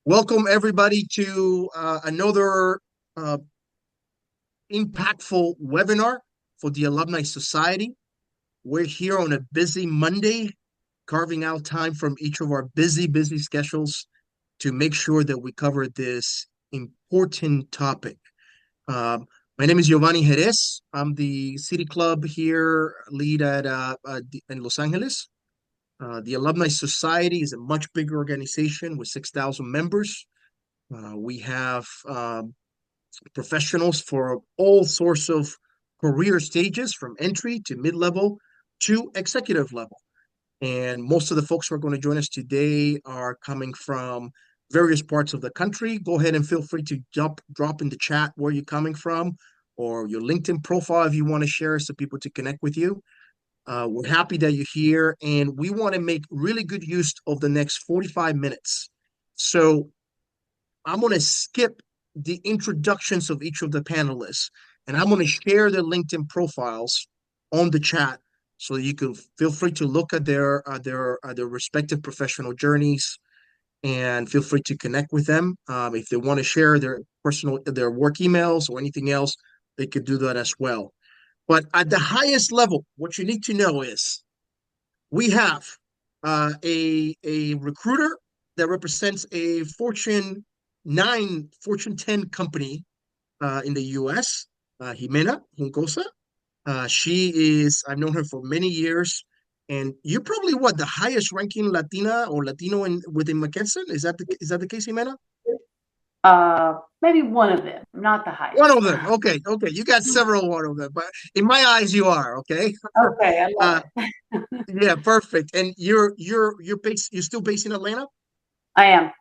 Welcome, everybody, to another uh, impactful webinar for the Alumni Society. We're here on a busy Monday, carving out time from each of our busy schedules to make sure that we cover this important topic. Um, my name is Giovanni Jerez. I'm the City Club here lead in Los Angeles. The Alumni Society is a much bigger organization with 6,000 members. We have professionals for all sorts of career stages from entry to mid-level to executive level. And most of the folks who are going to join us today are coming from various parts of the country. Go ahead and feel free to drop in the chat where you're coming from or your LinkedIn profile if you want to share so people to connect with you. We're happy that you're here, and we want to make really good use of the next 45 minutes. So I'm going to skip the introductions of each of the panelists, and I'm going to share their LinkedIn profiles on the chat so you can feel free to look at their respective professional journeys and feel free to connect with them. If they want to share their work emails or anything else, they could do that as well. But at the highest level, what you need to know is we have a recruiter that represents a Fortune 10 company in the U.S., Jimena Juncosa. I've known her for many years, and you're probably the highest ranking Latina or Latino within McKesson? Is that the case, Jimena? Maybe one of them, not the One highest. of them. Okay, okay. You got several one of them, but in my eyes, you are okay. Okay, I love Uh, it. yeah, perfect. And you're still based in Atlanta? I am.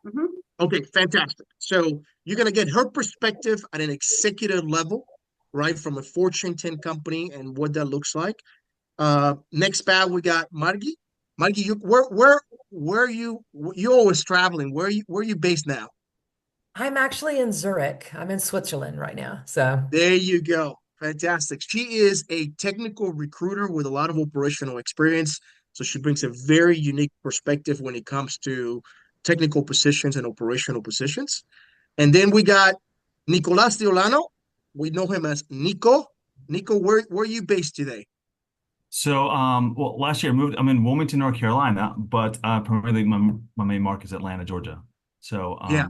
Okay, fantastic. So you're going to get her perspective at an executive level, right, from a Fortune 10 company and what that looks like. Next bat we got Margie. Margie, where are you're always traveling? Where are you based now? I'm actually in Zurich. I'm in Switzerland right now. So, There you go. Fantastic. She is a technical recruiter with a lot of operational experience. So she brings a very unique perspective when it comes to technical positions and operational positions. And then we got Nicolas Diolano. We know him as Nico. Nico, where are you based today? Well, last year I moved. I'm in Wilmington, North Carolina, but primarily my main market is Atlanta, Georgia. So, Yeah,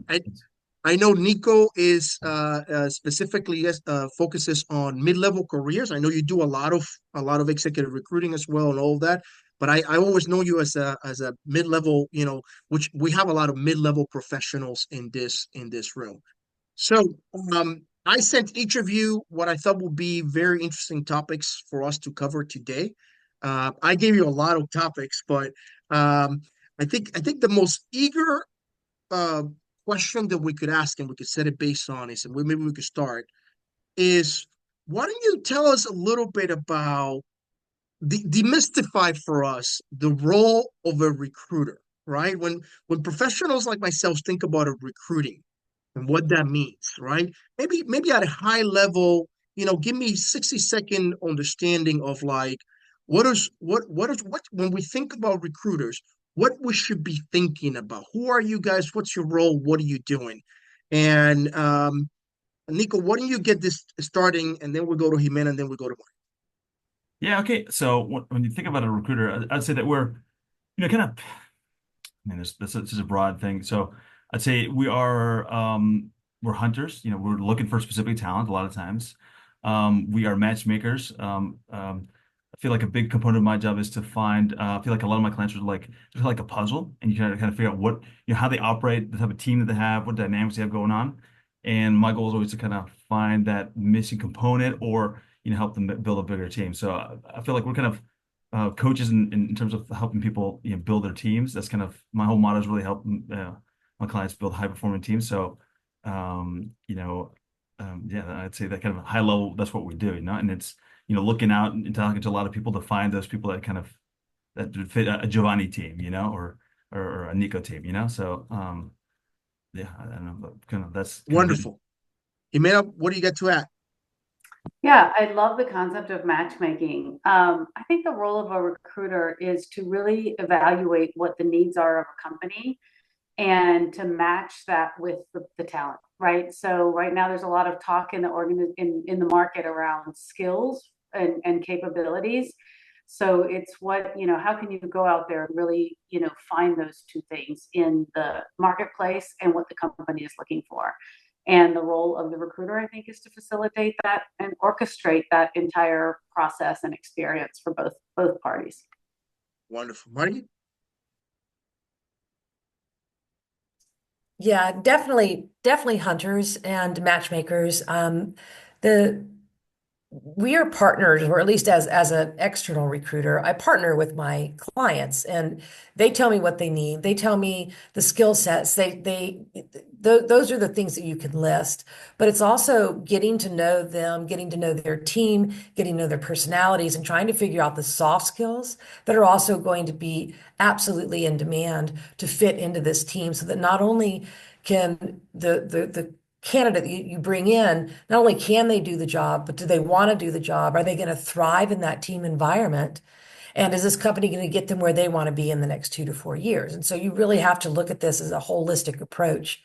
I know Nico is specifically focuses on mid-level careers. I know you do a lot of executive recruiting as well and all of that. But I always know you as a mid-level, which we have a lot of mid-level professionals in this room. So I sent each of you what I thought would be very interesting topics for us to cover today. I gave you a lot of topics, but um, I think the most eager uh, question that we could ask and we could set it based on is, and maybe we could start is, why don't you tell us a little bit about demystify for us the role of a recruiter, right? When professionals like myself think about a recruiting and what that means, right? Maybe at a high level, give me 60-second understanding of like what when we think about recruiters, what we should be thinking about. Who are you guys? What's your role? What are you doing? And Nico, why don't you get this starting, and then we'll go to Jimena, and then we'll go to yeah, okay. So when you think about a recruiter, I'd say that kind of, I mean, this is a broad thing. So I'd say we're hunters. We're looking for specific talent a lot of times. We are matchmakers. I feel like a big component of my job is to find. I feel like a lot of my clients are like a puzzle, and you kind of figure out how they operate, the type of team that they have, what dynamics they have going on. And my goal is always to kind of find that missing component, or help them build a bigger team. So I feel like we're kind of coaches in terms of helping people build their teams. That's kind of my whole motto, is really help my clients build high performing teams. So yeah, I'd say that kind of high level, that's what we do, and it's looking out and talking to a lot of people to find those people that fit a Giovanni team, or a Nico team, so yeah, I don't know, but kind of that's kind of Wonderful. Jimena, what do you got to add? Yeah, I love the concept of matchmaking. I think the role of a recruiter is to really evaluate what the needs are of a company and to match that with the talent, right? So right now there's a lot of talk in the market around skills and capabilities. So it's what, how can you go out there and really, find those two things in the marketplace and what the company is looking for. And the role of the recruiter, I think, is to facilitate that and orchestrate that entire process and experience for both parties. Wonderful. Marty? Yeah, definitely hunters and matchmakers. The we are partners, or at least as an external recruiter, I partner with my clients, and they tell me what they need. They tell me the skill sets. Those are the things that you can list. But it's also getting to know them, getting to know their team, getting to know their personalities, and trying to figure out the soft skills that are also going to be absolutely in demand to fit into this team, so that not only can the candidate you bring in, not only can they do the job, but do they want to do the job? Are they going to thrive in that team environment? And is this company going to get them where they want to be in the next 2 to 4 years? And so you really have to look at this as a holistic approach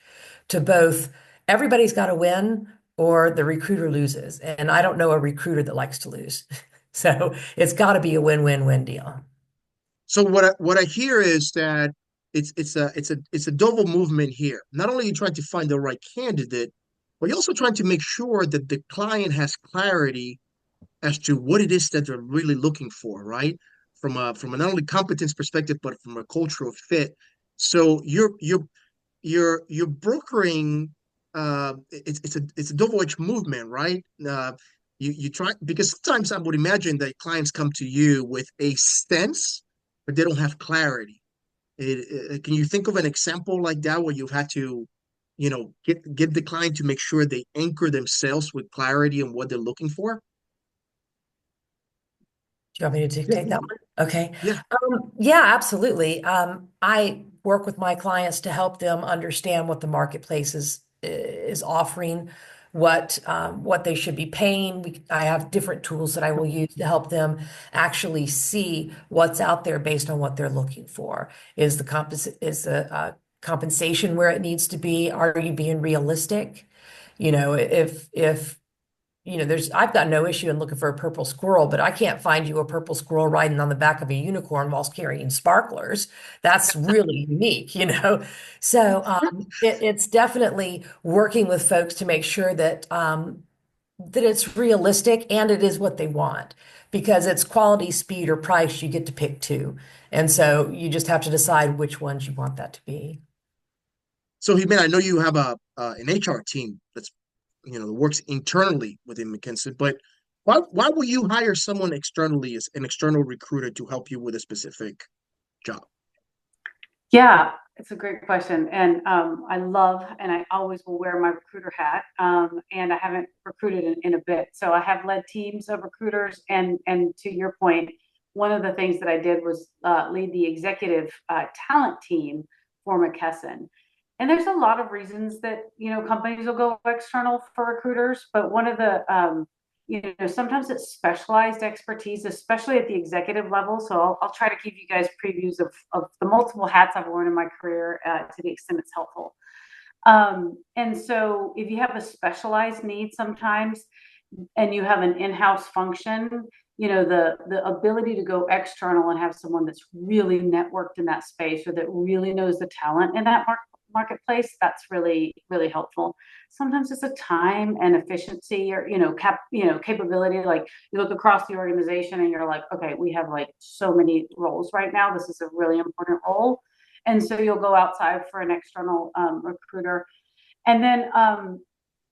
to both everybody's got to win or the recruiter loses. And I don't know a recruiter that likes to lose. So it's got to be a win-win-win deal. So what I hear is that it's a double movement here. Not only are you trying to find the right candidate, but you're also trying to make sure that the client has clarity as to what it is that they're really looking for, right? From a not only competence perspective, but from a cultural fit. So you're brokering. It's a double-edged movement, right? You try, because sometimes I would imagine that clients come to you with a sense, but they don't have clarity. Can you think of an example like that where you've had to, get the client to make sure they anchor themselves with clarity on what they're looking for? Do you want me to Yeah, dictate that one? Okay. yeah. Yeah, absolutely. I work with my clients to help them understand what the marketplace is offering, what they should be paying. I have different tools that I will use to help them actually see what's out there based on what they're looking for. Is the compensation where it needs to be? Are you being realistic? If I've got no issue in looking for a purple squirrel, but I can't find you a purple squirrel riding on the back of a unicorn whilst carrying sparklers. That's really unique. So it's definitely working with folks to make sure that it's realistic and it is what they want, because it's quality, speed, or price. You get to pick two, and so you just have to decide which ones you want that to be. So, Jimena, I know you have an HR team that works internally within McKinsey, but why will you hire someone externally as an external recruiter to help you with a specific job? Yeah, it's a great question. And I love, and I always will wear my recruiter hat. And I haven't recruited in a bit. So I have led teams of recruiters. And to your point, one of the things that I did was lead the executive talent team for McKesson. And there's a lot of reasons that, companies will go external for recruiters. But one of the, sometimes it's specialized expertise, especially at the executive level. So I'll try to give you guys previews of the multiple hats I've worn in my career to the extent it's helpful. And so if you have a specialized need sometimes and you have an in-house function, the ability to go external and have someone that's really networked in that space or that really knows the talent in that marketplace, that's really, really helpful. Sometimes it's a time and efficiency or, capability. Like you look across the organization and you're like, okay, we have like so many roles right now. This is a really important role. And so you'll go outside for an external recruiter. And then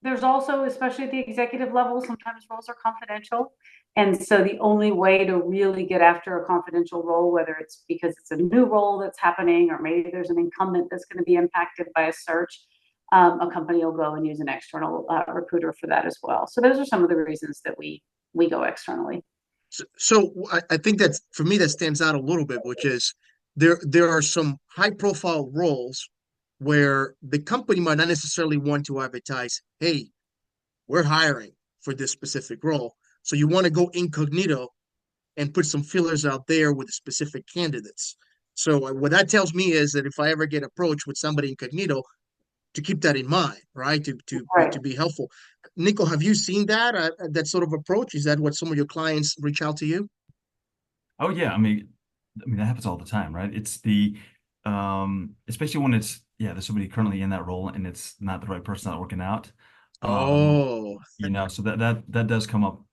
there's also, especially at the executive level, sometimes roles are confidential. And so the only way to really get after a confidential role, whether it's because it's a new role that's happening, or maybe there's an incumbent that's going to be impacted by a search, a company will go and use an external recruiter for that as well. So those are some of the reasons that we go externally. So I think that for me that stands out a little bit, which is there are some high profile roles where the company might not necessarily want to advertise, hey, we're hiring for this specific role. So you want to go incognito and put some fillers out there with specific candidates. So what that tells me is that if I ever get approached with somebody incognito, to keep that in mind, right? Right. To be helpful. Nico, have you seen that sort of approach? Is that what some of your clients reach out to you? Oh yeah, I mean that happens all the time, right? It's the especially when it's yeah, there's somebody currently in that role and it's not the right person not working out. Um, Oh, so that does come up,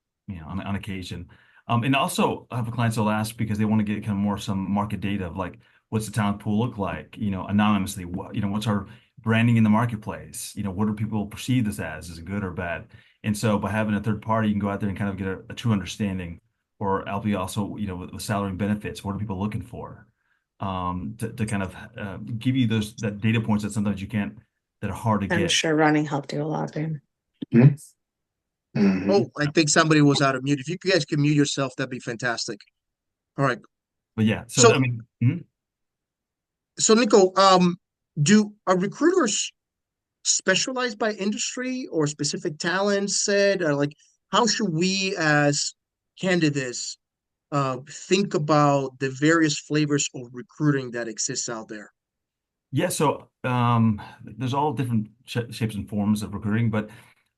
on occasion. And also I have clients that'll ask because they want to get kind of more some market data of like what's the talent pool look like, anonymously, what's our branding in the marketplace? What do people perceive this as? Is it good or bad? And so by having a third party, you can go out there and kind of get a true understanding, or albeit also, with salary and benefits, what are people looking for? To kind of give you that data points that sometimes you can't, that are hard to I'm get. sure running helped you a lot, Dan. oh, I think somebody was out of mute. If you guys can mute yourself, that'd be fantastic. All right. But yeah, so I So, mean, mhm. so Nico, do are recruiters specialized by industry or specific talents said, or like how should we as candidates think about the various flavors of recruiting that exists out there? Yeah, so there's all different shapes and forms of recruiting, but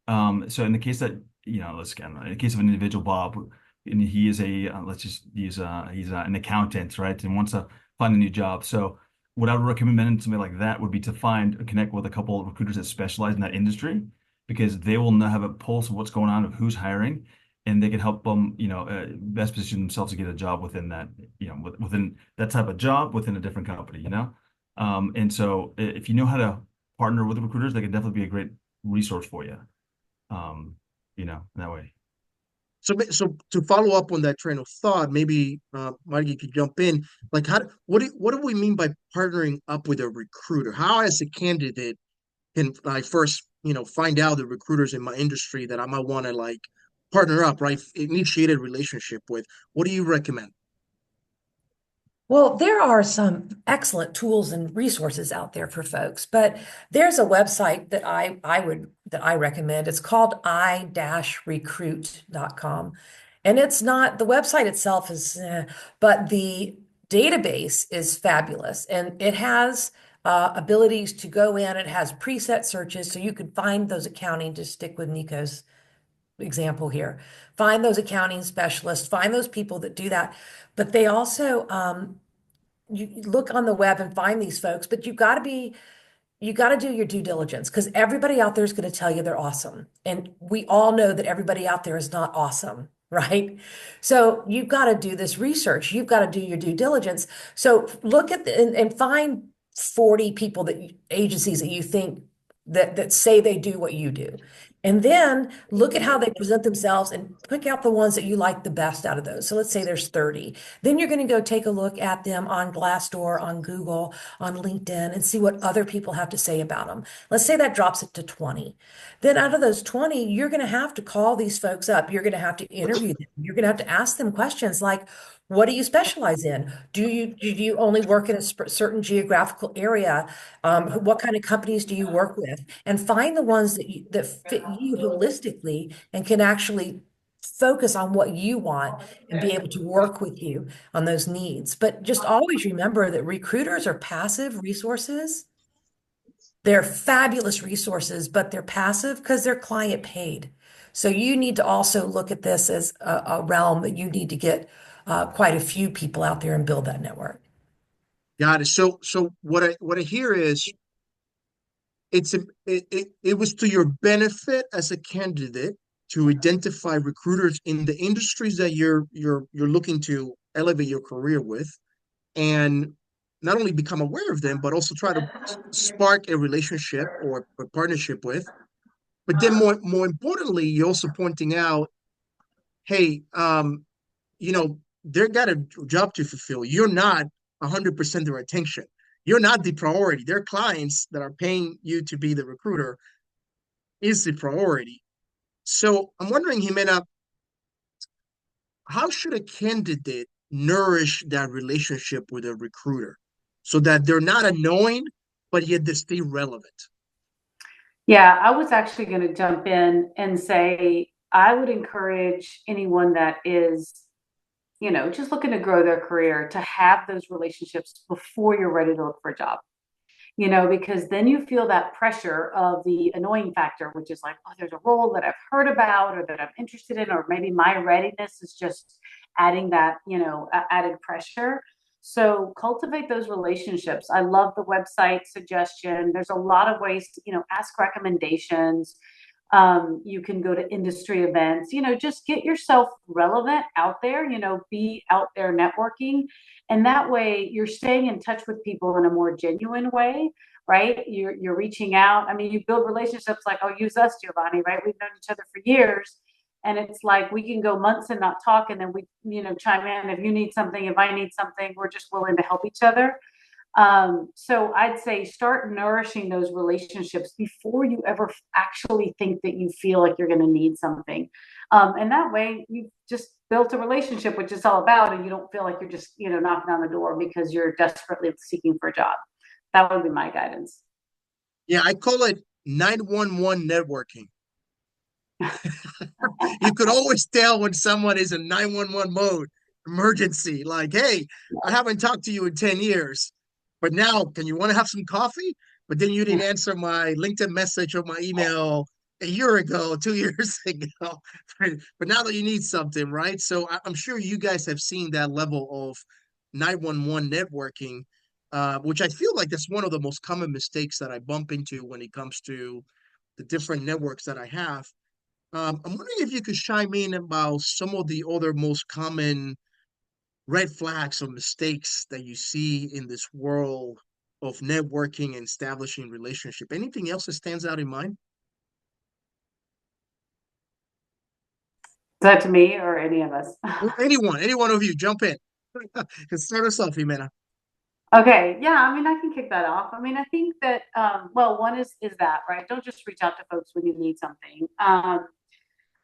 so in the case that, let's again, in the case of an individual, Bob, and he is let's just use he's an accountant, right, and wants to find a new job. So what I would recommend something like that would be to find or connect with a couple of recruiters that specialize in that industry, because they will now have a pulse of what's going on, of who's hiring, and they can help them, best position themselves to get a job within that, within that type of job within a different company. And so if you know how to partner with recruiters, they can definitely be a great resource for you. That way. So to follow up on that train of thought, maybe Mike, you could jump in. Like, what do we mean by partnering up with a recruiter? How, as a candidate, can I first, find out the recruiters in my industry that I might want to like partner up, right? Initiate a relationship with. What do you recommend? Well, there are some excellent tools and resources out there for folks, but there's a website that I recommend. It's called i-recruit.com. And it's not, the website itself is, but the database is fabulous. And it has abilities to go in, it has preset searches, so you could find those accounting, to stick with Nico's example here, find those accounting specialists, find those people that do that. But they also, you look on the web and find these folks, but you got to do your due diligence, because everybody out there is going to tell you they're awesome. And we all know that everybody out there is not awesome, right? So you've got to do this research. You've got to do your due diligence. So look at and find 40 people agencies that you think that say they do what you do. And then look at how they present themselves and pick out the ones that you like the best out of those. So let's say there's 30. Then you're going to go take a look at them on Glassdoor, on Google, on LinkedIn, and see what other people have to say about them. Let's say that drops it to 20. Then out of those 20, you're going to have to call these folks up. You're going to have to interview them. You're going to have to ask them questions like, what do you specialize in? Do you only work in a certain geographical area? What kind of companies do you work with? And find the ones that fit you holistically and can actually focus on what you want and be able to work with you on those needs. But just always remember that recruiters are passive resources. They're fabulous resources, but they're passive because they're client paid. So you need to also look at this as a realm that you need to get quite a few people out there and build that network. Got it. So what I hear is it was to your benefit as a candidate to identify recruiters in the industries that you're looking to elevate your career with, and not only become aware of them, but also try to spark a relationship or a partnership with. But then more importantly, you're also pointing out, hey, they've got a job to fulfill. You're not 100% their attention. You're not the priority. Their clients that are paying you to be the recruiter is the priority. So I'm wondering, Jimena, how should a candidate nourish that relationship with a recruiter so that they're not annoying, but yet they stay relevant? Yeah, I was actually going to jump in and say I would encourage anyone that is just looking to grow their career, to have those relationships before you're ready to look for a job. Because then you feel that pressure of the annoying factor, which is like, oh, there's a role that I've heard about or that I'm interested in, or maybe my readiness is just adding that, added pressure. So cultivate those relationships. I love the website suggestion. There's a lot of ways to, ask recommendations. You can go to industry events, just get yourself relevant out there, be out there networking. And that way you're staying in touch with people in a more genuine way, right? You're reaching out. I mean, you build relationships like, oh, use us, Giovanni, right? We've known each other for years. And it's like we can go months and not talk, and then we, chime in. If you need something, if I need something, we're just willing to help each other. So I'd say start nourishing those relationships before you ever actually think that you feel like you're going to need something. And that way you just built a relationship, which it's all about, and you don't feel like you're just, knocking on the door because you're desperately seeking for a job. That would be my guidance. Yeah, I call it 911 networking. You could always tell when someone is in 911 mode, emergency, like, hey, I haven't talked to you in 10 years, but now can you want to have some coffee? But then you didn't answer my LinkedIn message or my email a year ago, 2 years ago. But now that you need something, right? So I'm sure you guys have seen that level of 911 networking, which I feel like that's one of the most common mistakes that I bump into when it comes to the different networks that I have. I'm wondering if you could chime in about some of the other most common red flags or mistakes that you see in this world of networking and establishing relationship. Anything else that stands out in mind? Is that to me or any of us? Anyone, any one of you, jump in. Start us off, Jimena. Okay, yeah, I mean, I can kick that off. I mean, I think that well, one is that, right? Don't just reach out to folks when you need something.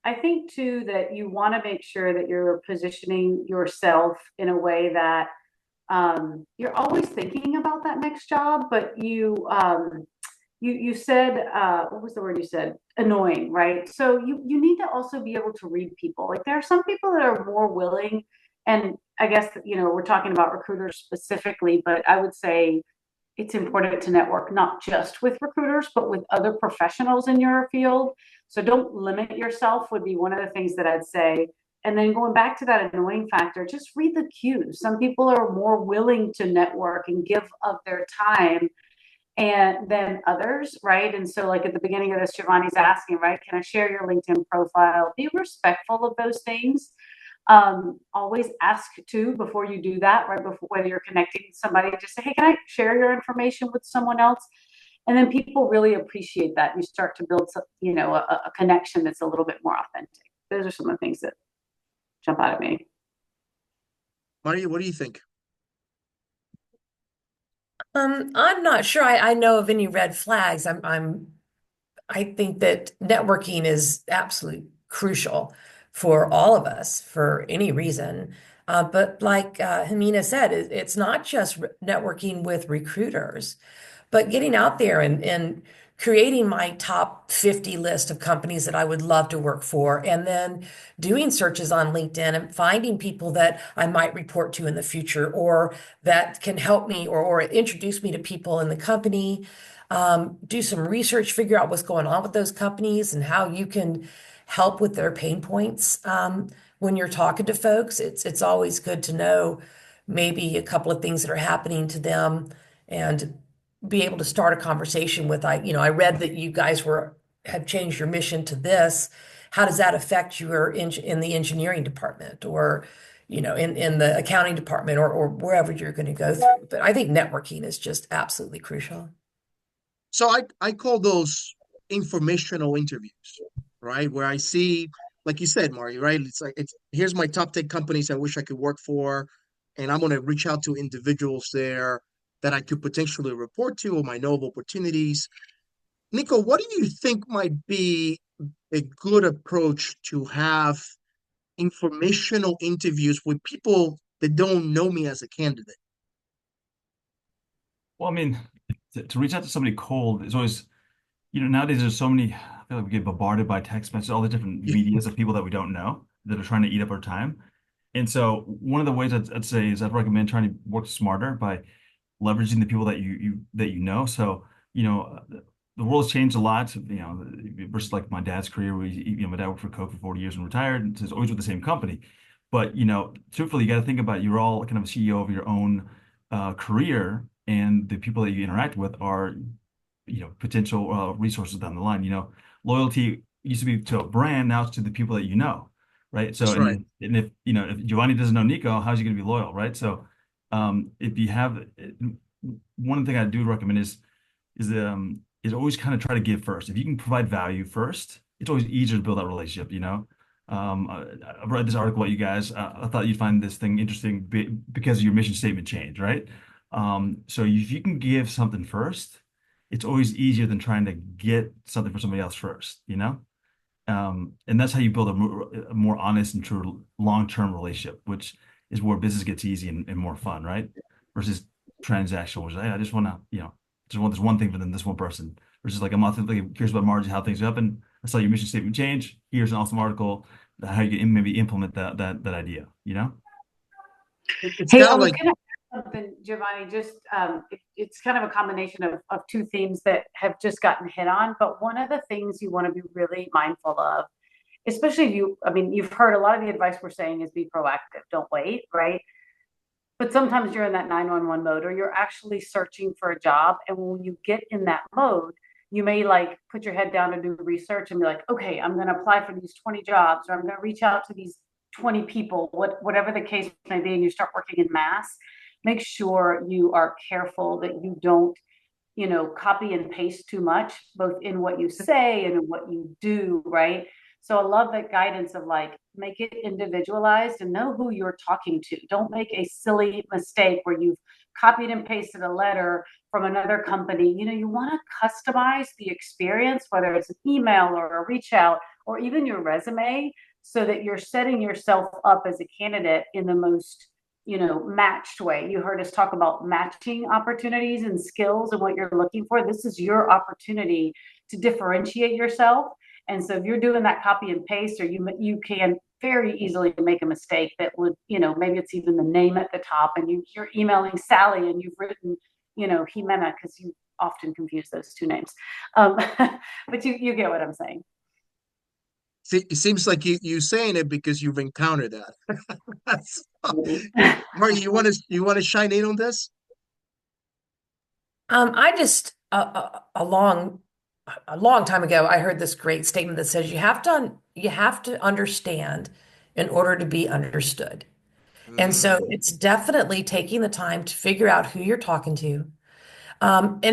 I think too that you want to make sure that you're positioning yourself in a way that you're always thinking about that next job, but you said what was the word you said? Annoying, right? So you need to also be able to read people. Like there are some people that are more willing, and I guess we're talking about recruiters specifically, but I would say it's important to network not just with recruiters, but with other professionals in your field. So don't limit yourself would be one of the things that I'd say. And then going back to that annoying factor, just read the cues. Some people are more willing to network and give of their time and than others, right? And so, like at the beginning of this, Giovanni's asking, right? Can I share your LinkedIn profile? Be respectful of those things. Always ask too before you do that, right? Before whether you're connecting with somebody, just say, hey, can I share your information with someone else? And then people really appreciate that. You start to build, some, a connection that's a little bit more authentic. Those are some of the things that jump out at me. Maria, what do you think? I'm not sure I know of any red flags. I think that networking is absolutely crucial for all of us for any reason. But like Hamina said, it's not just networking with recruiters, but getting out there and creating my top 50 list of companies that I would love to work for, and then doing searches on LinkedIn and finding people that I might report to in the future or that can help me or introduce me to people in the company. Do some research, figure out what's going on with those companies and how you can help with their pain points. When you're talking to folks, it's always good to know maybe a couple of things that are happening to them and be able to start a conversation with, I read that you guys have changed your mission to this. How does that affect you in the engineering department or, in the accounting department or wherever you're going to go through? But I think networking is just absolutely crucial. So I call those informational interviews, right? Where I see, like you said, Mari, right? It's like it's here's my top 10 companies I wish I could work for, and I'm gonna reach out to individuals there that I could potentially report to or might know of opportunities. Nico, what do you think might be a good approach to have informational interviews with people that don't know me as a candidate? Well, I mean, to reach out to somebody cold is always, nowadays there's so many, I feel like we get bombarded by text messages, all the different medias of people that we don't know that are trying to eat up our time. And so one of the ways I'd say is I'd recommend trying to work smarter by leveraging the people that you know. So, the world's changed a lot, versus like my dad's career. My dad worked for Coke for 40 years and retired, and he's always with the same company. But, truthfully, you got to think about you're all kind of a CEO of your own career, and the people that you interact with are, potential resources down the line. Loyalty used to be to a brand, now it's to the people that you know, right? So, That's right. and if Giovanni doesn't know Nico, how's he going to be loyal, right? So, if you have one thing I do recommend is always kind of try to give first. If you can provide value first, it's always easier to build that relationship. I read this article about you guys. I thought you'd find this thing interesting because of your mission statement change, right? So if you can give something first, it's always easier than trying to get something from somebody else first. And that's how you build a more honest and true long-term relationship, which is where business gets easy and more fun, right? Versus transactional, which is, hey, I just want to, just want this one thing from this one person. Versus like I'm authentically curious about margin, how things happen. I saw your mission statement change. Here's an awesome article, how you can maybe implement that idea. It's Hey, kind I of was like, going to add something, Giovanni. Just it's kind of a combination of two themes that have just gotten hit on. But one of the things you want to be really mindful of, especially if you, I mean, you've heard a lot of the advice we're saying is be proactive, don't wait, right? But sometimes you're in that 911 mode or you're actually searching for a job. And when you get in that mode, you may like put your head down and do research and be like, okay, I'm going to apply for these 20 jobs or I'm going to reach out to these 20 people, whatever the case may be, and you start working in mass. Make sure you are careful that you don't, copy and paste too much, both in what you say and in what you do, right? So I love that guidance of like, make it individualized and know who you're talking to. Don't make a silly mistake where you've copied and pasted a letter from another company. You want to customize the experience, whether it's an email or a reach out or even your resume, so that you're setting yourself up as a candidate in the most matched way. You heard us talk about matching opportunities and skills and what you're looking for. This is your opportunity to differentiate yourself. And so if you're doing that copy and paste, or you can very easily make a mistake that would, maybe it's even the name at the top and you're emailing Sally and you've written, Jimena, because you often confuse those two names. But you get what I'm saying. see, it seems like you saying it because you've encountered that. That's, Marty, you want to shine in on this? I just a long time ago, I heard this great statement that says you have to understand in order to be understood. And so Mm, it's definitely taking the time to figure out who you're talking to. And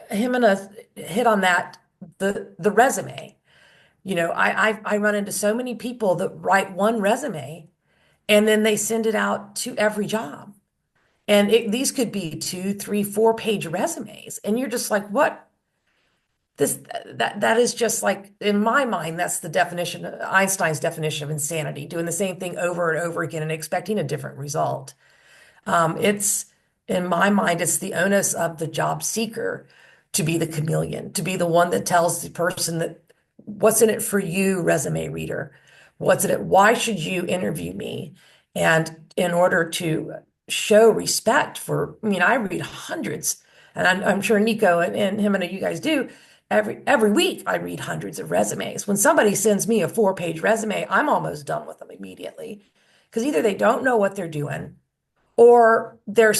him and us hit on that, the resume. I run into so many people that write one resume and then they send it out to every job. And these could be 2, 3, 4 page resumes. And you're just like, what? That is just like, in my mind, that's the definition, Einstein's definition of insanity, doing the same thing over and over again and expecting a different result. It's, in my mind, it's the onus of the job seeker to be the chameleon, to be the one that tells the person that what's in it for you, resume reader. What's in it? Why should you interview me? And in order to show respect for, I mean, I read hundreds, and I'm sure Nico and him and you guys do. Every week, I read hundreds of resumes. When somebody sends me a 4 page resume, I'm almost done with them immediately because either they don't know what they're doing or they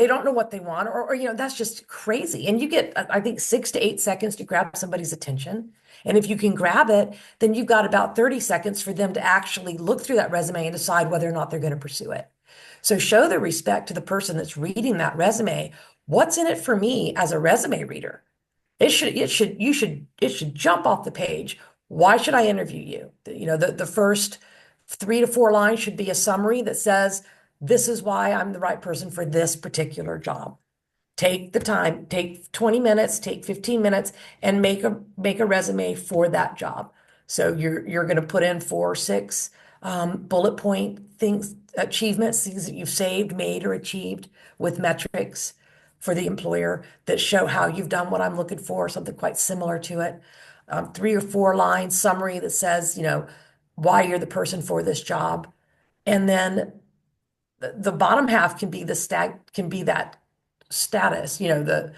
don't know what they want, or that's just crazy. And you get, I think, 6 to 8 seconds to grab somebody's attention. And if you can grab it, then you've got about 30 seconds for them to actually look through that resume and decide whether or not they're going to pursue it. So show the respect to the person that's reading that resume. What's in it for me as a resume reader? It should jump off the page. Why should I interview you? The first 3 to 4 lines should be a summary that says, this is why I'm the right person for this particular job. Take the time, take 20 minutes, take 15 minutes, and make a resume for that job. So you're going to put in 4 or 6 bullet point things, achievements, things that you've saved, made, or achieved with metrics for the employer that show how you've done what I'm looking for, something quite similar to it. 3 or 4 line summary that says, why you're the person for this job. And then the bottom half can be can be that status, the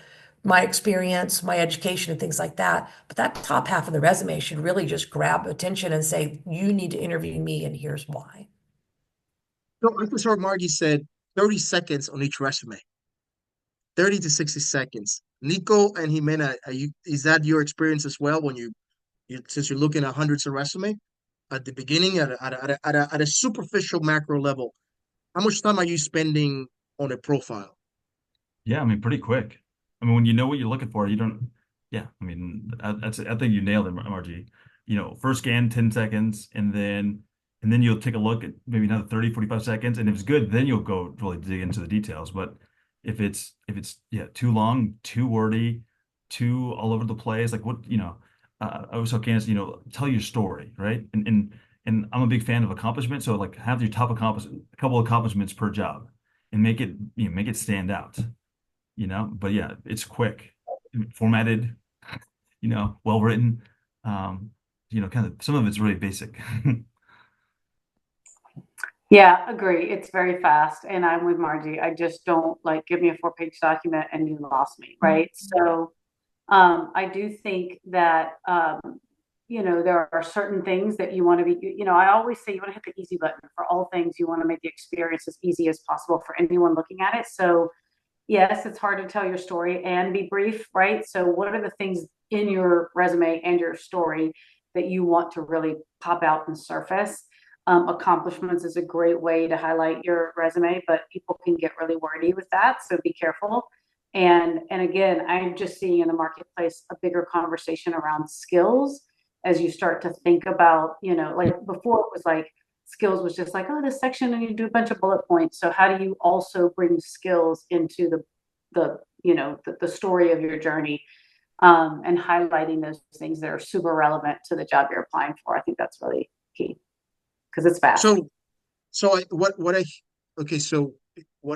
my experience, my education, and things like that. But that top half of the resume should really just grab attention and say, you need to interview me, and here's why. So I just heard Margie said 30 seconds on each resume, 30 to 60 seconds. Nico and Jimena, is that your experience as well when since you're looking at hundreds of resume at the beginning at a superficial macro level? How much time are you spending on a profile? Yeah, I mean, pretty quick. I mean, when you know what you're looking for, you don't. Yeah, I mean, I think you nailed it, Margie. First scan 10 seconds, and then you'll take a look at maybe another 30, 45 seconds, and if it's good, then you'll go really dig into the details. But if it's yeah, too long, too wordy, too all over the place, like I was so Candace, tell your story, right? And I'm a big fan of accomplishment, so like have your top accomplishment, a couple accomplishments per job, and make it stand out. But yeah, it's quick, formatted, well written. Um, kind of some of it's really basic. Yeah, agree. It's very fast. And I'm with Margie. I just don't like give me a 4-page document and you lost me, right? So I do think that there are certain things that you want to be, I always say you want to hit the easy button for all things. You want to make the experience as easy as possible for anyone looking at it. So yes, it's hard to tell your story and be brief, right? So what are the things in your resume and your story that you want to really pop out and surface? Accomplishments is a great way to highlight your resume, but people can get really wordy with that. So be careful. And again, I'm just seeing in the marketplace a bigger conversation around skills as you start to think about, like before it was like skills was just like, oh, this section and you do a bunch of bullet points. So how do you also bring skills into the story of your journey, and highlighting those things that are super relevant to the job you're applying for? I think that's really key because it's fast. So so what I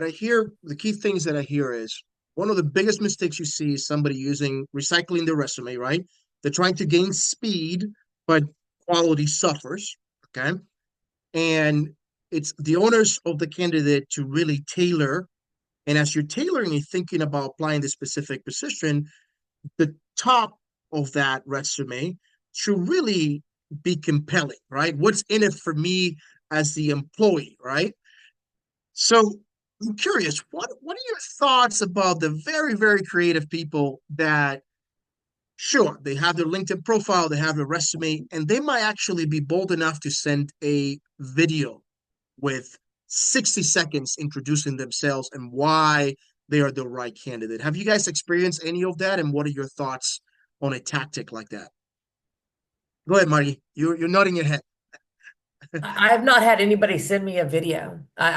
hear, the key things that I hear is one of the biggest mistakes you see is somebody using recycling their resume, right? They're trying to gain speed, but quality suffers. Okay. And it's the onus of the candidate to really tailor. And as you're tailoring and thinking about applying the specific position, the top of that resume should really be compelling, right? What's in it for me as the employee, right? So I'm curious, what are your thoughts about the very, very creative people that sure, they have their LinkedIn profile, they have their resume, and they might actually be bold enough to send a video with 60 seconds introducing themselves and why they are the right candidate. Have you guys experienced any of that? And what are your thoughts on a tactic like that? Go ahead, Marty. You're nodding your head. I have not had anybody send me a video. Yeah,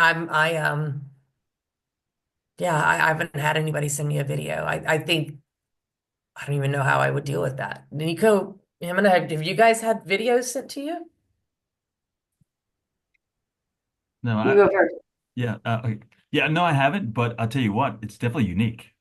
I haven't had anybody send me a video. I think I don't even know how I would deal with that. Nico, have you guys had videos sent to you? No, You go first. yeah, yeah, no, I haven't, but I'll tell you what, it's definitely unique.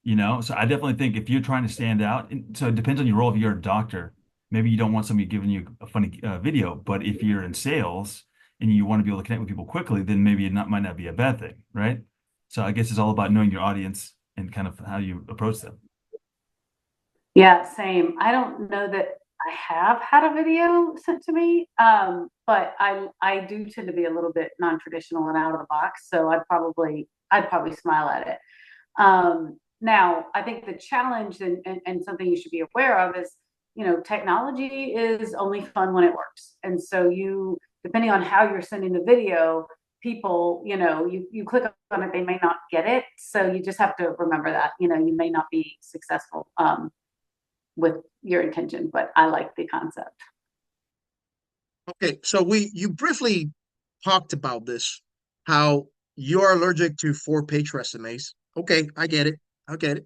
So I definitely think if you're trying to stand out, so it depends on your role. If you're a doctor, maybe you don't want somebody giving you a funny video, but if you're in sales and you want to be able to connect with people quickly, then maybe might not be a bad thing, right? So I guess it's all about knowing your audience and kind of how you approach them. Yeah, same. I don't know that I have had a video sent to me, but I do tend to be a little bit non-traditional and out of the box, so I'd probably smile at it. Now, I think the challenge and something you should be aware of is, technology is only fun when it works, and so depending on how you're sending the video, people, you click on it, they may not get it, so you just have to remember that, you may not be successful. With your intention, but I like the concept. Okay, so you briefly talked about this, how you're allergic to 4-page resumes. Okay, I get it. I get it.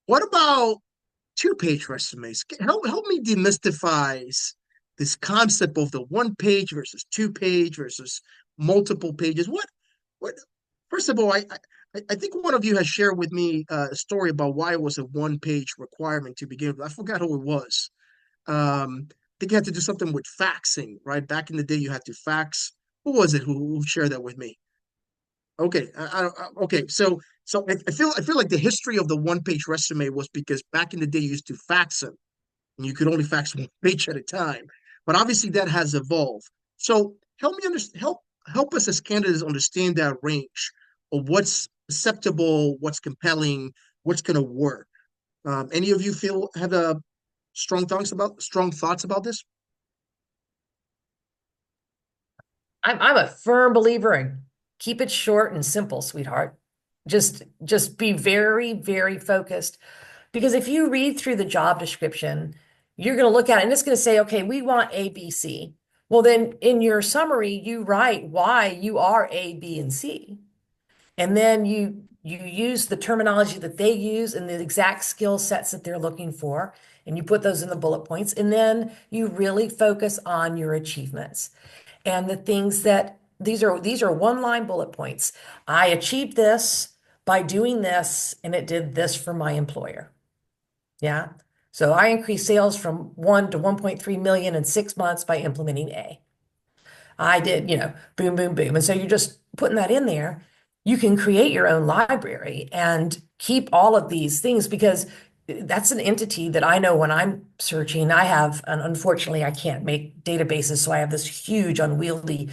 What about 2-page resumes? Help me demystify this concept of the 1-page versus 2-page versus multiple pages. What? First of all, I think one of you has shared with me a story about why it was a 1-page requirement to begin with. I forgot who it was. Um, think you had to do something with faxing, right? Back in the day, you had to fax. Who was it who shared that with me? Okay, okay. So I feel like the history of the one page resume was because back in the day you used to fax them, and you could only fax one page at a time. But obviously that has evolved. So help us as candidates understand that range of what's acceptable, what's compelling, what's going to work. Any of you feel have a strong thoughts about this? I'm a firm believer in keep it short and simple, sweetheart. Just be very, very focused. Because if you read through the job description, you're going to look at it and it's going to say, okay, we want A, B, C. Well, then in your summary, you write why you are A, B, and C. And then you use the terminology that they use and the exact skill sets that they're looking for, and you put those in the bullet points. And then you really focus on your achievements and the things that these are one-line bullet points. I achieved this by doing this, and it did this for my employer. Yeah. So I increased sales from 1 to 1.3 million in 6 months by implementing A. I did, boom, boom, boom. And so you're just putting that in there. You can create your own library and keep all of these things because that's an entity that I know when I'm searching, I have, and unfortunately, I can't make databases. So I have this huge, unwieldy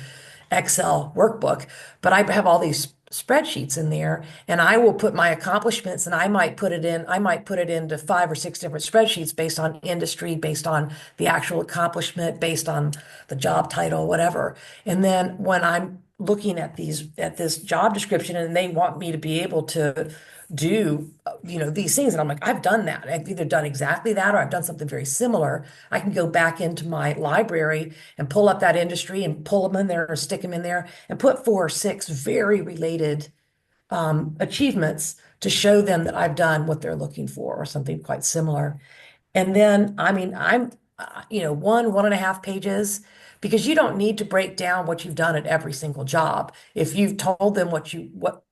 Excel workbook, but I have all these spreadsheets in there and I will put my accomplishments and I might put it into 5 or 6 different spreadsheets based on industry, based on the actual accomplishment, based on the job title, whatever. And then when I'm looking at this job description and they want me to be able to do these things and I'm like I've done that. I've either done exactly that or I've done something very similar. I can go back into my library and pull up that industry and pull them in there or stick them in there and put 4 or 6 very related achievements to show them that I've done what they're looking for or something quite similar. And then, I mean, I'm, 1.5 pages, because you don't need to break down what you've done at every single job. If you've told them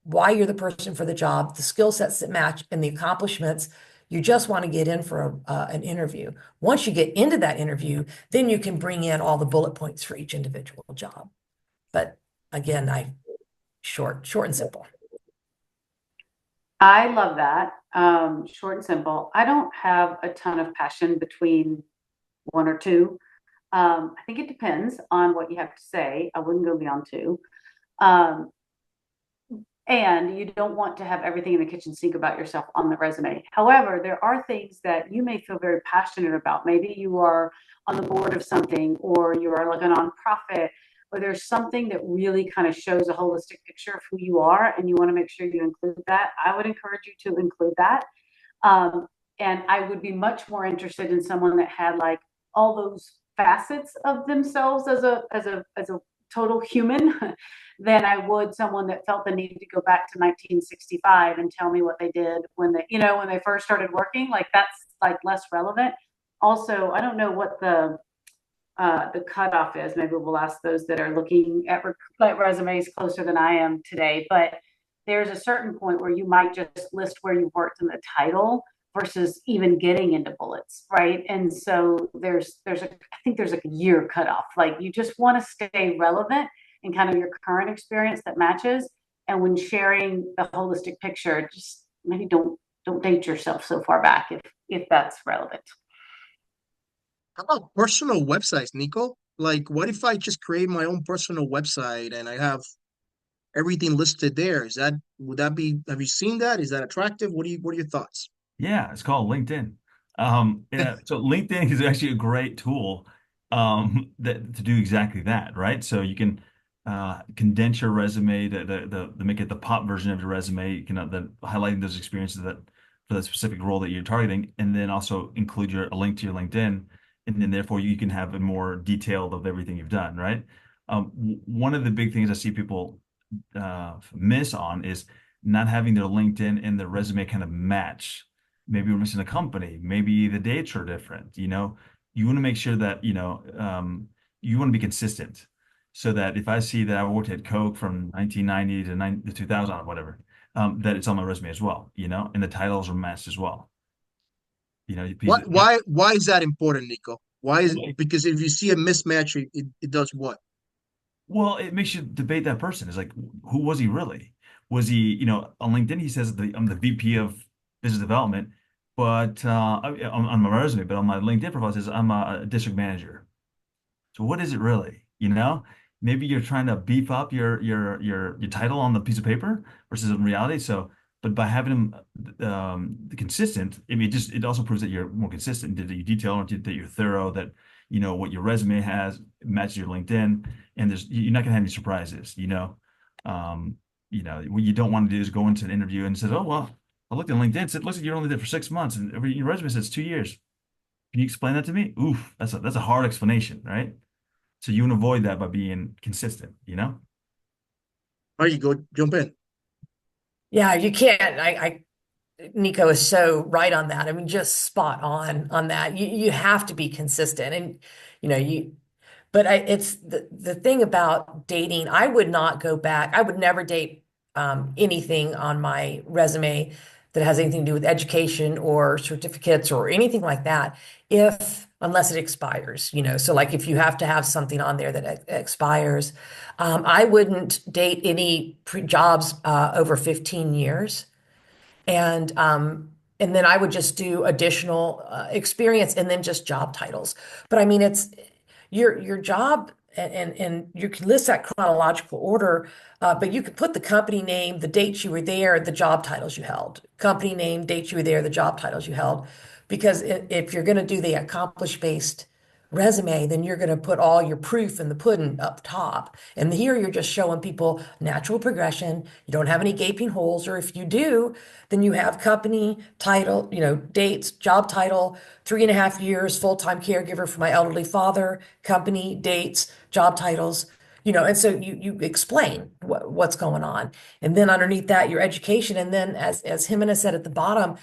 why you're the person for the job, the skill sets that match, and the accomplishments, you just want to get in for an interview. Once you get into that interview, then you can bring in all the bullet points for each individual job. But again, short and simple. I love that. Short and simple. I don't have a ton of passion between one or two. I think it depends on what you have to say. I wouldn't go beyond two. Um, and you don't want to have everything in the kitchen sink about yourself on the resume. However, there are things that you may feel very passionate about. Maybe you are on the board of something, or you are like a nonprofit, or there's something that really kind of shows a holistic picture of who you are, and you want to make sure you include that. I would encourage you to include that. And I would be much more interested in someone that had like all those facets of themselves as a total human than I would someone that felt the need to go back to 1965 and tell me what they did when they first started working. Like that's like less relevant. Also, I don't know what the cutoff is. Maybe we'll ask those that are looking at resumes closer than I am today. But there's a certain point where you might just list where you've worked in the title versus even getting into bullets, right? And so I think there's like a year cutoff. Like you just want to stay relevant and kind of your current experience that matches. And when sharing the holistic picture, just maybe don't date yourself so far back if that's relevant. How about personal websites, Nico? Like, what if I just create my own personal website and I have everything listed there? Would that be, have you seen that? Is that attractive? What are your thoughts? Yeah, it's called LinkedIn. Yeah, so LinkedIn is actually a great tool that to do exactly that, right? So you can condense your resume to make it the pop version of your resume. You can then highlighting those experiences that for the specific role that you're targeting, and then also include a link to your LinkedIn, and then therefore you can have a more detailed of everything you've done, right? One of the big things I see people miss on is not having their LinkedIn and their resume kind of match. Maybe we're missing a company. Maybe the dates are different. You want to make sure that, you want to be consistent so that if I see that I worked at Coke from 1990 to 2000 or whatever, that it's on my resume as well, and the titles are matched as well. Why because- why why is that important, Nico? Why is Like, because if you see a mismatch, it does what? well, it makes you debate that person. It's like, who was he really? Was he, on LinkedIn, he says I'm the VP of business development, but on my resume, but on my LinkedIn profile, it says I'm a district manager. So what is it really? Maybe you're trying to beef up your title on the piece of paper versus in reality. So, but by having them consistent, I mean, it also proves that you're more consistent, that you detail oriented, that you're thorough, that what your resume has matches your LinkedIn, and you're not gonna have any surprises. Um, what you don't want to do is go into an interview and say, oh well, I looked at LinkedIn, it said, looks like you're only there for 6 months, and your resume says 2 years. Can you explain that to me? Oof, that's a hard explanation, right? So you can avoid that by being consistent. All right, you go jump in. Yeah, you can't. Nico is so right on that. I mean, just spot on that. You have to be consistent, and you. But it's the thing about dating. I would not go back. I would never date anything on my resume that has anything to do with education or certificates or anything like that, if unless it expires. So like if you have to have something on there that expires, I wouldn't date any jobs over 15 years, and then I would just do additional experience and then just job titles. But I mean, it's your job, and you can list that chronological order, but you could put the company name, the dates you were there, the job titles you held. Company name, dates you were there, the job titles you held. Because if you're going to do the accomplish based resume, then you're going to put all your proof in the pudding up top. And here you're just showing people natural progression. You don't have any gaping holes, or if you do, then you have company title, dates, job title, 3.5 years, full-time caregiver for my elderly father, company, dates, job titles. And so you explain what's going on. And then underneath that, your education. And then as Jimena said at the bottom,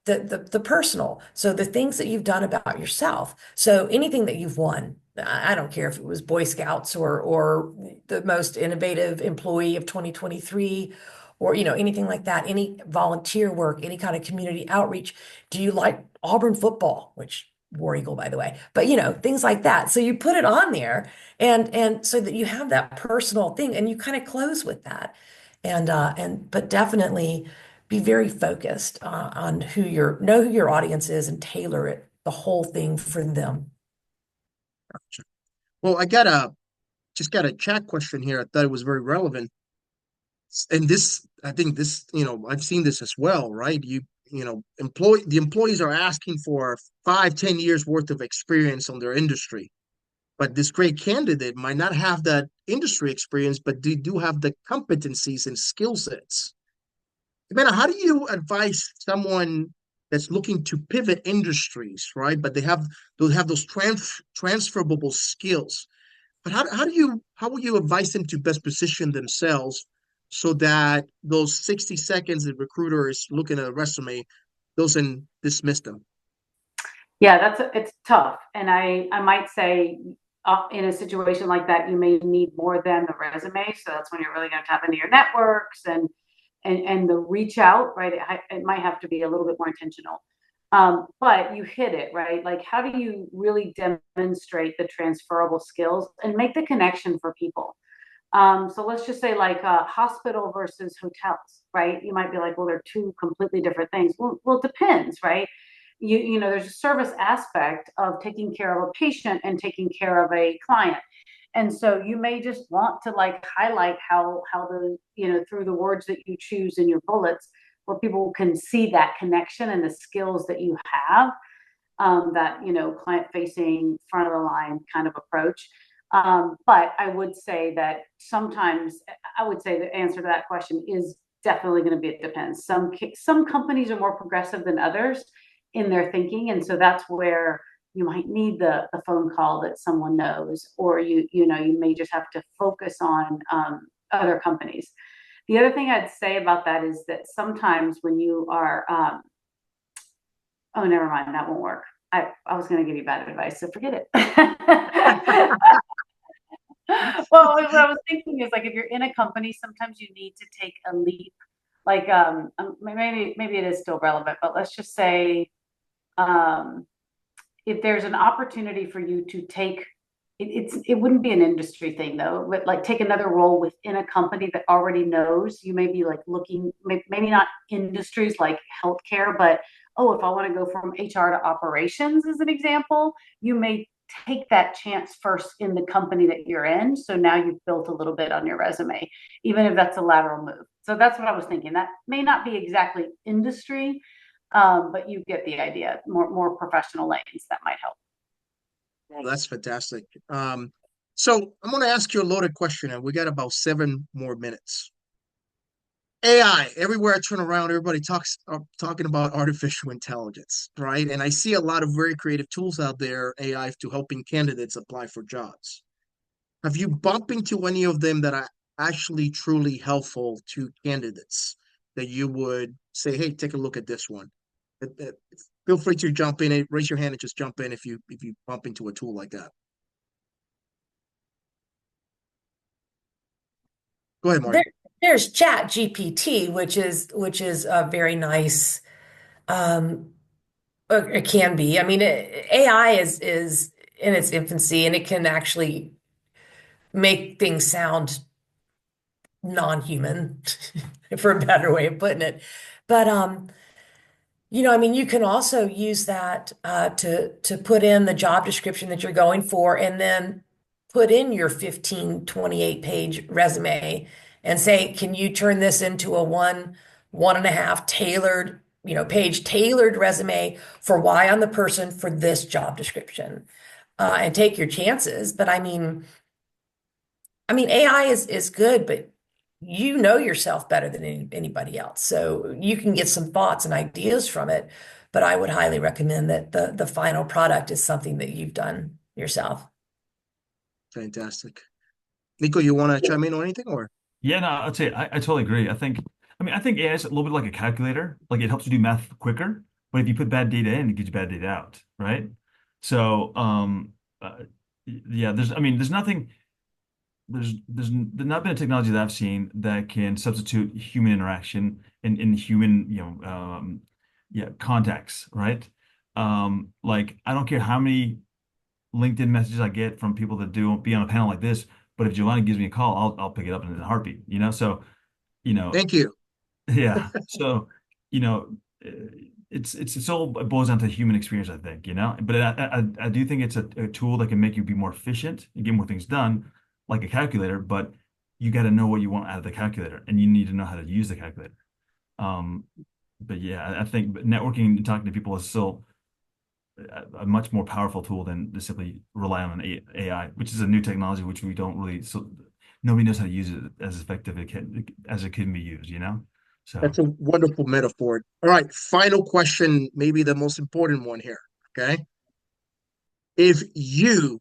the personal. So the things that you've done about yourself. So anything that you've won. I don't care if it was Boy Scouts or the most innovative employee of 2023, or anything like that, any volunteer work, any kind of community outreach. Do you like Auburn football, which War Eagle, by the way, but things like that. So you put it on there, and so that you have that personal thing, and you kind of close with that. But definitely be very focused on know who your audience is, and tailor it, the whole thing for them. Well, just got a chat question here. I thought it was very relevant. And this, I think this, I've seen this as well, right? The employees are asking for 5, 10 years worth of experience on their industry. But this great candidate might not have that industry experience, but they do have the competencies and skill sets. Man, how do you advise someone that's looking to pivot industries, right? But they have those transferable skills. But how will you advise them to best position themselves so that those 60 seconds the recruiter is looking at a resume doesn't dismiss them? Yeah, it's tough. And I might say in a situation like that, you may need more than the resume. So that's when you're really going to tap into your networks and the reach out, right? It might have to be a little bit more intentional. But you hit it, right? Like, how do you really demonstrate the transferable skills and make the connection for people? So let's just say like hospital versus hotels, right? You might be like, well, they're two completely different things. Well, it depends, right? There's a service aspect of taking care of a patient and taking care of a client. And so you may just want to like highlight how through the words that you choose in your bullets, where people can see that connection and the skills that you have, that client facing, front of the line kind of approach. But I would say that sometimes I would say the answer to that question is definitely going to be, it depends. Some companies are more progressive than others in their thinking, and so that's where you might need the phone call that someone knows, or you may just have to focus on other companies. The other thing I'd say about that is that sometimes when you are oh, never mind, that won't work. I was going to give you bad advice, so forget it. Well, what I was thinking is like if you're in a company, sometimes you need to take a leap. Like maybe it is still relevant, but let's just say if there's an opportunity for you to take it wouldn't be an industry thing though, but like take another role within a company that already knows you may be like looking, maybe not industries like healthcare, but oh, if I want to go from HR to operations as an example, you may take that chance first in the company that you're in. So now you've built a little bit on your resume, even if that's a lateral move. So that's what I was thinking. That may not be exactly industry, but you get the idea. More professional lanes that might help. Oh, that's fantastic. So I'm going to ask you a loaded question, and we got about 7 more minutes. AI, everywhere I turn around, everybody talking about artificial intelligence, right? And I see a lot of very creative tools out there, AI, to helping candidates apply for jobs. Have you bumped into any of them that are actually truly helpful to candidates that you would say, hey, take a look at this one? Uh, Feel free to jump in, raise your hand and just jump in if you bump into a tool like that. Go ahead, There, Marty. there's Chat GPT, which is a very nice. Um, it can be. I mean, AI is in its infancy, and it can actually make things sound non-human, for a better way of putting it. But I mean, you can also use that to put in the job description that you're going for, and then put in your 15, 28 page resume and say, can you turn this into a one and a half tailored, page tailored resume for why I'm the person for this job description? And take your chances. But I mean, AI is good, but you know yourself better than anybody else. So you can get some thoughts and ideas from it, but I would highly recommend that the final product is something that you've done yourself. Fantastic. Nico, you want to chime in on anything or? Yeah, no, I'd say I totally agree. I think AI is a little bit like a calculator. Like it helps you do math quicker, but if you put bad data in, it gives you bad data out, right? So, uh, yeah, there's nothing, there's not been a technology that I've seen that can substitute human interaction in human, yeah, contacts, right? Like I don't care how many LinkedIn messages I get from people that do be on a panel like this, but if Giovanni gives me a call, I'll pick it up in a heartbeat, So, you know, Thank you. yeah. So, you know, uh, it's all it boils down to human experience, I think, But I do think it's a tool that can make you be more efficient and get more things done, like a calculator. But you got to know what you want out of the calculator, and you need to know how to use the calculator. Um, but yeah, I think networking and talking to people is still a much more powerful tool than to simply rely on an AI, which is a new technology which we don't really so nobody knows how to use it as effective as it can be used, That's So a wonderful metaphor. All right, final question, maybe the most important one here. Okay. If you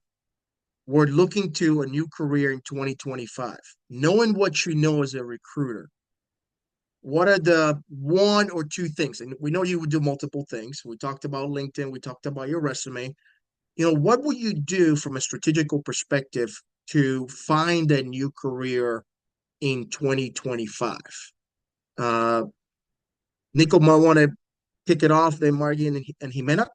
were looking to a new career in 2025, knowing what you know as a recruiter, what are the one or two things? And we know you would do multiple things. We talked about LinkedIn, we talked about your resume. What would you do from a strategical perspective to find a new career in 2025? Uh, Nico might want to kick it off, then Margie and Jimena.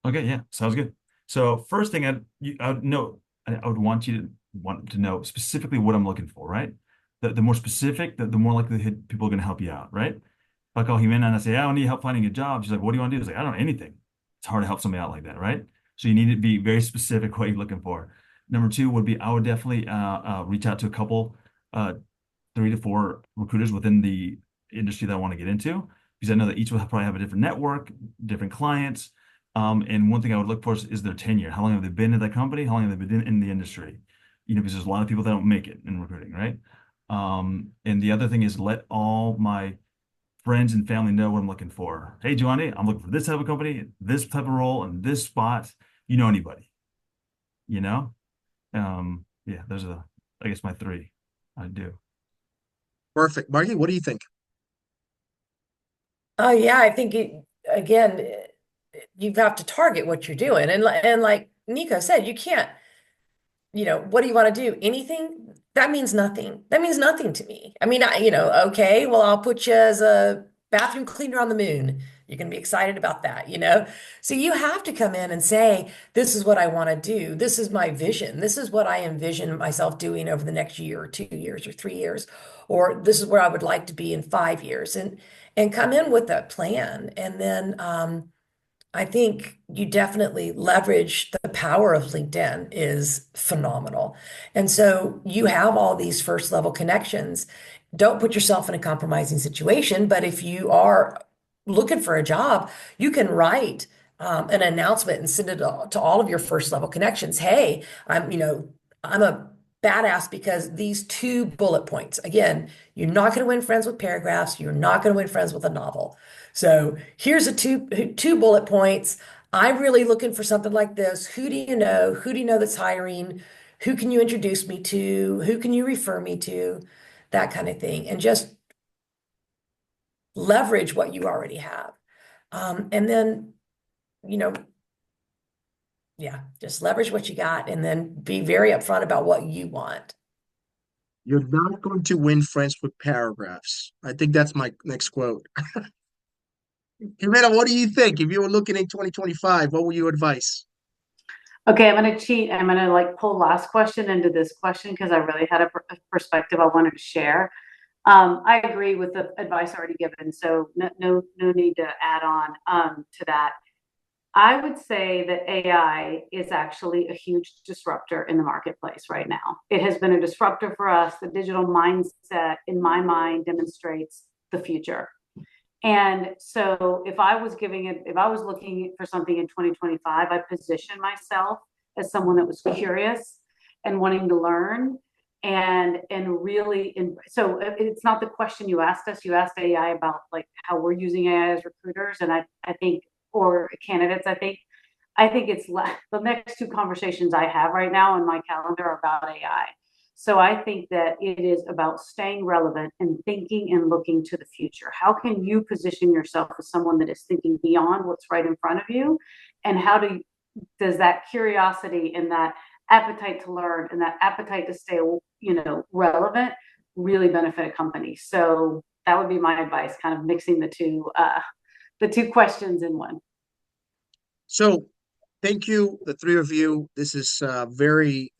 okay, yeah, sounds good. So first thing I would know I would want to know specifically what I'm looking for, right? The more specific, the more likely people are going to help you out, right? If I call Jimena and I say, I don't need help finding a job, she's like, what do you want to do? It's like, I don't know anything. It's hard to help somebody out like that, right? So you need to be very specific what you're looking for. Number two would be I would definitely reach out to a couple, 3 to 4 recruiters within the industry that I want to get into, because I know that each will probably have a different network, different clients. And one thing I would look for is their tenure. How long have they been at that company? How long have they been in the industry? Because there's a lot of people that don't make it in recruiting, right? And the other thing is let all my friends and family know what I'm looking for. Hey, Giovanni, I'm looking for this type of company, this type of role, and this spot. You know anybody, you know? Yeah, those are I guess my three. I do. Perfect. Margie, what do you think? Oh yeah, I think again, you have to target what you're doing. And like Nico said, you can't, what do you want to do? Anything? That means nothing. That means nothing to me. I mean, okay, well, I'll put you as a bathroom cleaner on the moon. You're going to be excited about that, you know? So you have to come in and say, this is what I want to do. This is my vision. This is what I envision myself doing over the next year or 2 years or 3 years, or this is where I would like to be in 5 years, and come in with a plan. And then, I think you definitely leverage the power of LinkedIn is phenomenal. And so you have all these first level connections. Don't put yourself in a compromising situation, but if you are looking for a job, you can write an announcement and send it to all of your first level connections. Hey, I'm a badass because these 2 bullet points. Again, you're not going to win friends with paragraphs. You're not going to win friends with a novel. So here's two bullet points. I'm really looking for something like this. Who do you know? Who do you know that's hiring? Who can you introduce me to? Who can you refer me to? That kind of thing. And just leverage what you already have. And then, you know, yeah, just leverage what you got and then be very upfront about what you want. You're not going to win friends with paragraphs. I think that's my next quote. Jimena, what do you think? If you were looking in 2025, what would your advice? Okay, I'm gonna cheat. I'm gonna like pull last question into this question because I really had a perspective I wanted to share. I agree with the advice already given, so no need to add on to that. I would say that AI is actually a huge disruptor in the marketplace right now. It has been a disruptor for us. The digital mindset, in my mind, demonstrates the future. And so if I was looking for something in 2025, I position myself as someone that was curious and wanting to learn and really so it's not the question you asked us. You asked AI about like how we're using AI as recruiters, and I think, or candidates, I think it's the next 2 conversations I have right now in my calendar are about AI. So I think that it is about staying relevant and thinking and looking to the future. How can you position yourself as someone that is thinking beyond what's right in front of you? And does that curiosity and that appetite to learn and that appetite to stay, relevant really benefit a company? So that would be my advice, kind of mixing the two questions in one. So, thank you, the three of you. This is very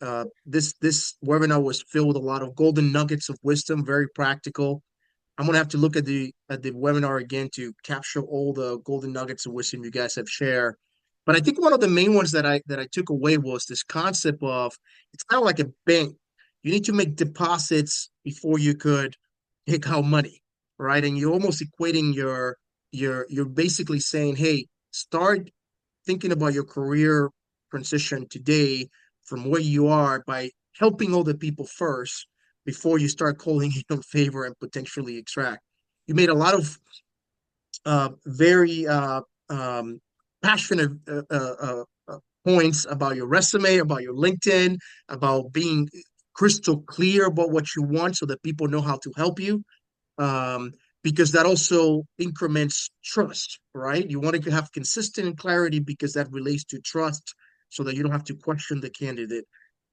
this webinar was filled with a lot of golden nuggets of wisdom, very practical. I'm gonna have to look at the webinar again to capture all the golden nuggets of wisdom you guys have shared. But I think one of the main ones that I took away was this concept of it's kind of like a bank. You need to make deposits before you could take out money, right? And you're almost equating you're basically saying, hey, start thinking about your career transition today from where you are by helping other people first before you start calling in favor and potentially extract. You made a lot of very passionate points about your resume, about your LinkedIn, about being crystal clear about what you want so that people know how to help you. Um, because that also increments trust, right? You want to have consistent clarity because that relates to trust so that you don't have to question the candidate.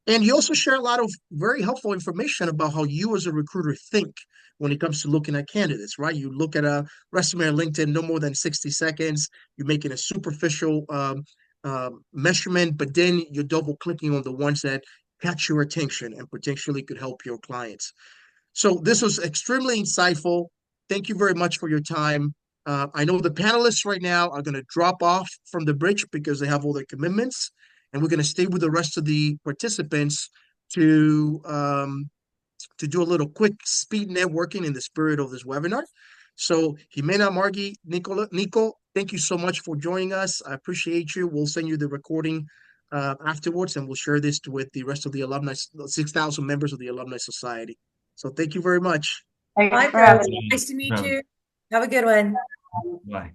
And you also share a lot of very helpful information about how you as a recruiter think when it comes to looking at candidates, right? You look at a resume on LinkedIn, no more than 60 seconds. You're making a superficial measurement, but then you're double clicking on the ones that catch your attention and potentially could help your clients. So this was extremely insightful. Thank you very much for your time. I know the panelists right now are going to drop off from the bridge because they have all their commitments, and we're going to stay with the rest of the participants to um, to do a little quick speed networking in the spirit of this webinar. So Jimena, Margie, Nico, thank you so much for joining us. I appreciate you. We'll send you the recording afterwards, and we'll share this with the rest of the alumni, 6,000 members of the Alumni Society. So thank you very much. Thanks Bye, for Brooks. having me. Nice to meet you. Have a good one. Bye.